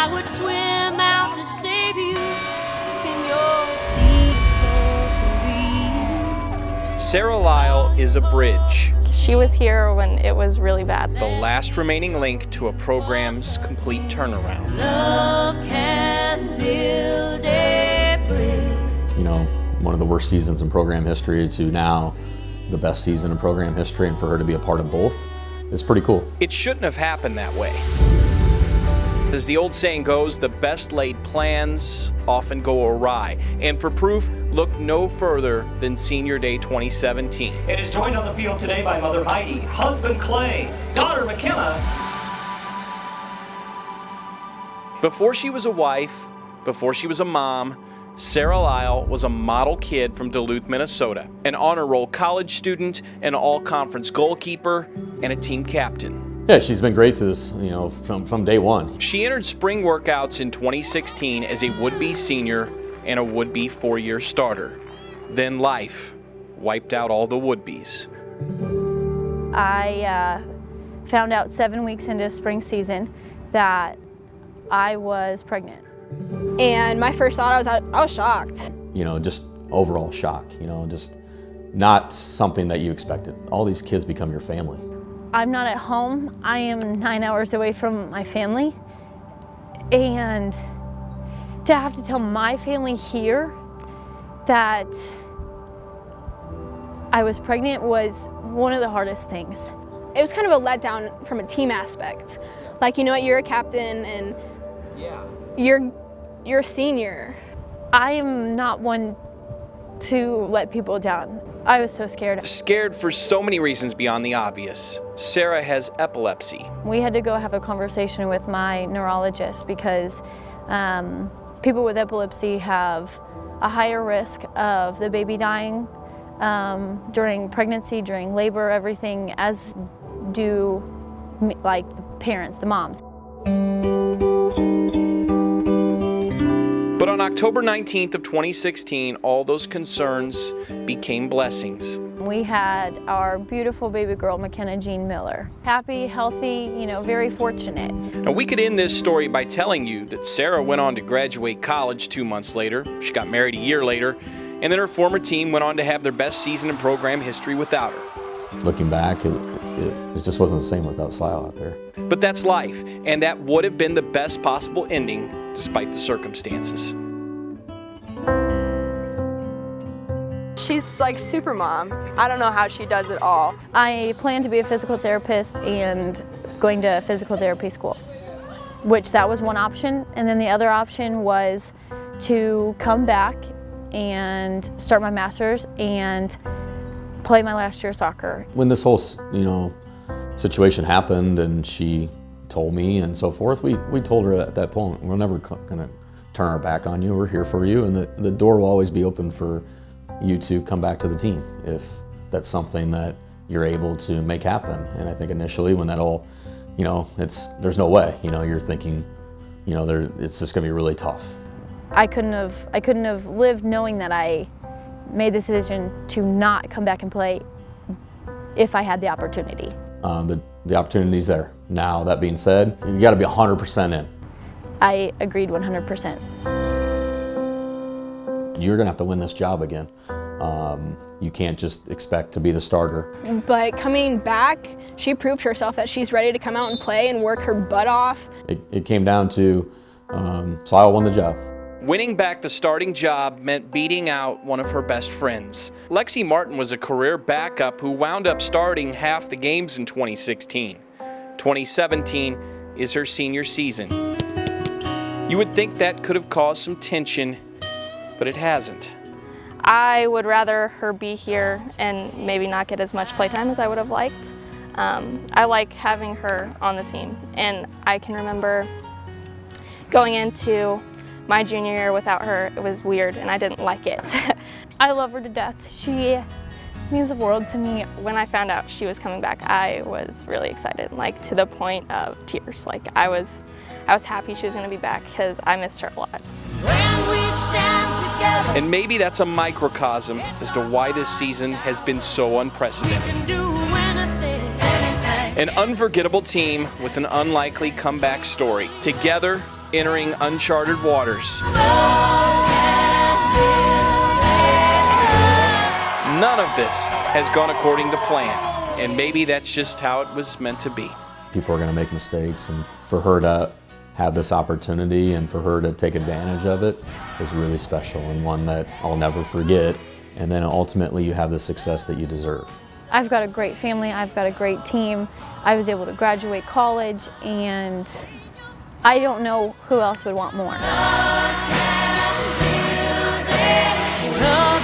I would swim out to save you in your sea. Sarah Lyle is a bridge. She was here when it was really bad. The last remaining link to a program's complete turnaround. Love can build a bridge. You know, one of the worst seasons in program history to now the best season in program history, and for her to be a part of both is pretty cool. It shouldn't have happened that way. As the old saying goes, the best laid plans often go awry. And for proof, look no further than Senior Day 2017. It is joined on the field today by Mother Heidi, husband Clay, daughter McKenna. Before she was a wife, before she was a mom, Sarah Lyle was a model kid from Duluth, Minnesota, an honor roll college student, an all-conference goalkeeper, and a team captain. Yeah, she's been great through this, you know, from day one. She entered spring workouts in 2016 as a would-be senior and a would-be four-year starter. Then life wiped out all the would-bes. I found out 7 weeks into spring season that I was pregnant. And my first thought, I was shocked. You know, just overall shock, you know, just not something that you expected. All these kids become your family. I'm not at home. I am 9 hours away from my family. And to have to tell my family here that I was pregnant was one of the hardest things. It was kind of a letdown from a team aspect. Like, you know what, you're a captain and you're a senior. I am not one to let people down. I was so scared. Scared for so many reasons beyond the obvious. Sarah has epilepsy. We had to go have a conversation with my neurologist because people with epilepsy have a higher risk of the baby dying during pregnancy, during labor, everything, as do like the parents, the moms. But on October 19th of 2016, all those concerns became blessings. We had our beautiful baby girl, McKenna Jean Miller. Happy, healthy, you know, very fortunate. Now, we could end this story by telling you that Sarah went on to graduate college 2 months later. She got married a year later, and then her former team went on to have their best season in program history without her. Looking back, it just wasn't the same without Lyle out there. But that's life, and that would have been the best possible ending despite the circumstances. She's like super mom. I don't know how she does it all. I plan to be a physical therapist and going to physical therapy school, which that was one option. And then the other option was to come back and start my master's and play my last year of soccer. When this whole, you know, situation happened and she told me and so forth, we told her at that point, we're never gonna turn our back on you. We're here for you, and the door will always be open for you to come back to the team if that's something that you're able to make happen. And I think initially when that all, you know, there's no way, you know, you're thinking, you know, it's just gonna be really tough. I couldn't have lived knowing that I made the decision to not come back and play if I had the opportunity. The opportunity's there. Now, that being said, you gotta be 100% in. I agreed 100%. You're gonna have to win this job again. You can't just expect to be the starter. But coming back, she proved herself that she's ready to come out and play and work her butt off. It came down to, Lyle won the job. Winning back the starting job meant beating out one of her best friends. Lexi Martin was a career backup who wound up starting half the games in 2016. 2017 is her senior season. You would think that could have caused some tension, but it hasn't. I would rather her be here and maybe not get as much playtime as I would have liked. I like having her on the team, and I can remember going into my junior year without her. It was weird and I didn't like it. I love her to death. She means the world to me. When I found out she was coming back, I was really excited, like to the point of tears. Like I was happy she was going to be back because I missed her a lot. When we stand together, And maybe that's a microcosm as to why this season has been so unprecedented. do anything. An unforgettable team with an unlikely comeback story. Together, entering uncharted waters. None of this has gone according to plan, and maybe that's just how it was meant to be. People are going to make mistakes, and for her to have this opportunity and for her to take advantage of it is really special and one that I'll never forget. And then ultimately you have the success that you deserve. I've got a great family, I've got a great team. I was able to graduate college, and I don't know who else would want more. Love